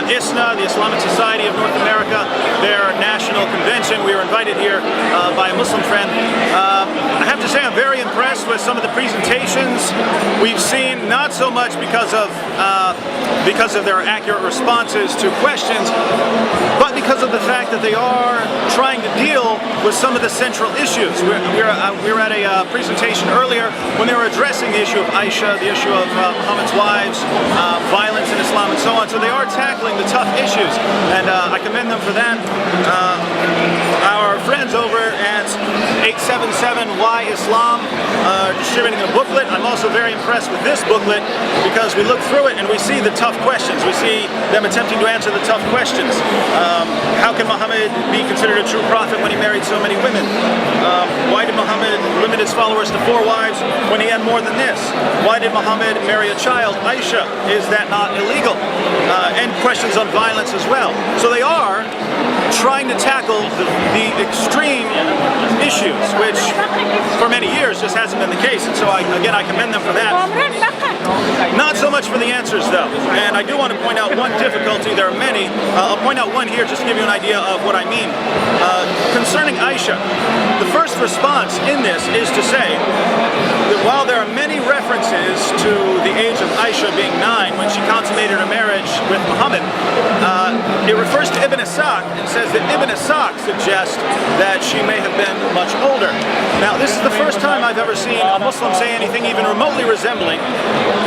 ISNA, the Islamic Society of North America, their national convention. We were invited here by a Muslim friend. I have to say I'm very impressed with some of the presentations we've seen, not so much because of their accurate responses to questions, but because of the fact that they are trying to deal with some of the central issues. We were at a presentation earlier when they were addressing the issue of Aisha, the issue of Muhammad's wives, violence in Islam, and so on. So they are tackling the tough issues, and I commend them for that. Our friends over at 877 Why Islam are distributing a booklet. I'm also very impressed with this booklet because we look through it and we see the tough questions. We see them attempting to answer the tough questions. How can Muhammad be considered a true prophet when he married so many women? Why did Muhammad limit his followers to 4 wives when he had more than this? Why did Muhammad marry a child, Aisha? Is that not illegal? And questions on violence as well. So they are trying to tackle the extreme issues, which for many years just hasn't been the case. And so again, I commend them for that. Not so much for the answers though. And I do want to point out one difficulty. There are many. I'll point out one here just to give you an idea of what I mean. Concerning Aisha, the first response in this is to say that while there are many references to the age of Aisha being 9 when she consummated her marriage with Muhammad, it refers to Ibn Ishaq and says that Ibn Ishaq suggests that she may have been much older. Now, this is the first time I've ever seen a Muslim say anything even remotely resembling,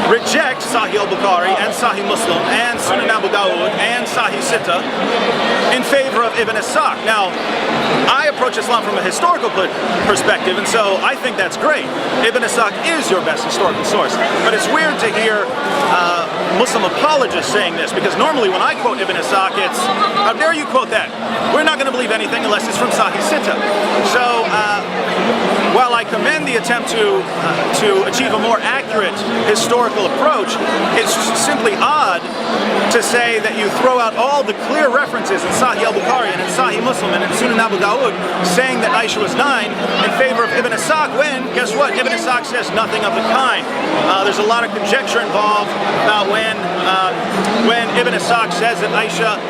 reject Sahih al-Bukhari and Sahih Muslim and Sunan Abu Dawud and Sahih Sitta in favor of Ibn Ishaq. Now, I approach Islam from a historical perspective, and so I think that's great. Ibn Ishaq is your best historical source. But it's weird to hear Muslim apologists saying this, because normally when I quote Ibn Ishaq, it's, how dare you quote that? We're not going to believe anything unless it's from Sahih Sitta. So, while I commend the attempt to achieve a more accurate historical approach, it's simply odd to say that you throw out all the clear references in Sahih al-Bukhari and in Sahih Muslim and in Sunan Abu Dawud saying that Aisha was 9 in favor of Ibn Ishaq, when, guess what, Ibn Ishaq says nothing of the kind. There's a lot of conjecture involved about when Ibn Ishaq says that Aisha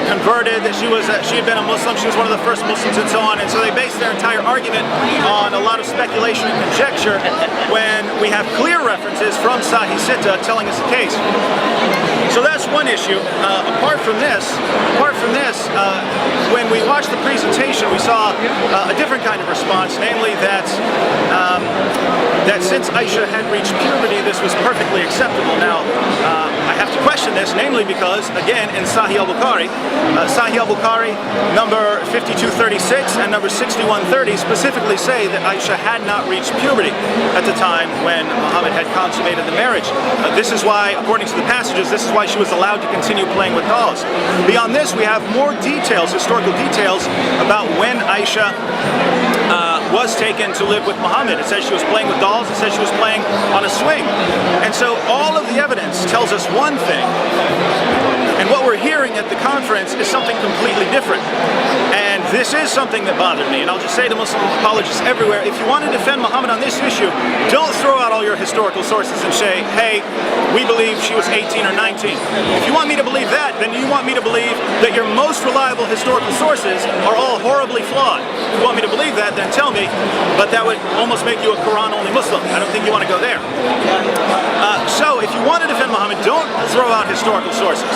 converted, that she had been a Muslim, she was one of the first Muslims and so on, and so they base their entire argument on a lot of speculation and conjecture when we have clear references from Sahih Sitta telling us the case. So that's one issue. Apart from this, when we watched the presentation, we saw a different kind of response, namely that since Aisha had reached puberty, this was perfectly acceptable. Now, I have to question this, namely because, again, in Sahih al-Bukhari, number 5236 and number 6130 specifically say that Aisha had not reached puberty at the time when Muhammad had consummated the marriage. This is why, according to the passages, this is why she was allowed to continue playing with dolls. Beyond this, we have more details, historical details, about when Aisha was taken to live with Muhammad. It says she was playing with dolls, it says she was playing on a swing. And so all of the evidence tells us one thing, and what we're hearing at the conference is something completely different. And this is something that bothered me, and I'll just say to Muslim apologists everywhere, if you want to defend Muhammad on this issue, don't throw out all your historical sources and say, hey, we believe she was 18 or 19. If you want me to believe that, then you want me to believe that your most reliable historical sources are all horribly flawed. If you want me to believe that, then tell me, but that would almost make you a Quran-only Muslim. I don't think you want to go there. So if you want to defend Muhammad, don't throw out historical sources.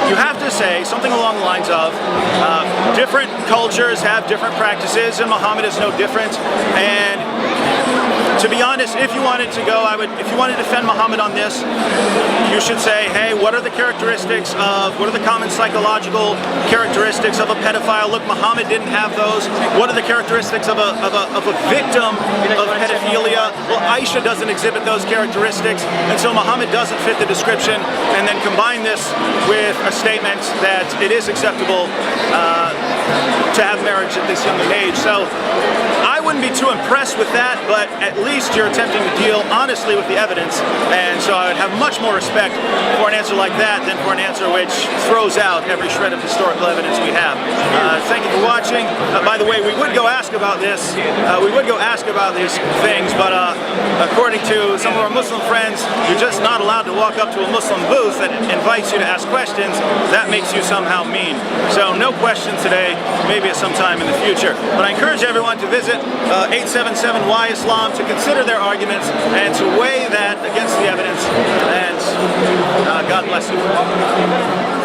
You have to say something along the lines of, different cultures have different practices, and Muhammad is no different. And to be honest, if you wanted to go, if you wanted to defend Muhammad on this, you should say, hey, what are the common psychological characteristics of a pedophile? Look, Muhammad didn't have those. What are the characteristics of a victim of pedophilia? Well, Aisha doesn't exhibit those characteristics, and so Muhammad doesn't fit the description, and then combine this with a statement that it is acceptable to have marriage at this young age. So I wouldn't be too impressed with that, but at least you're attempting to deal honestly with the evidence, and so I would have much more respect for an answer like that than for an answer which throws out every shred of historical evidence we have. Thank you for watching. By the way, we would go ask about this. We would go ask about these things, but according to some of our Muslim friends, you're just not allowed to walk up to a Muslim booth that invites you to ask questions. That makes you somehow mean. So no questions today, maybe at some time in the future. But I encourage everyone to visit 877 Islam to consider their arguments and to weigh that against the evidence. And God bless you.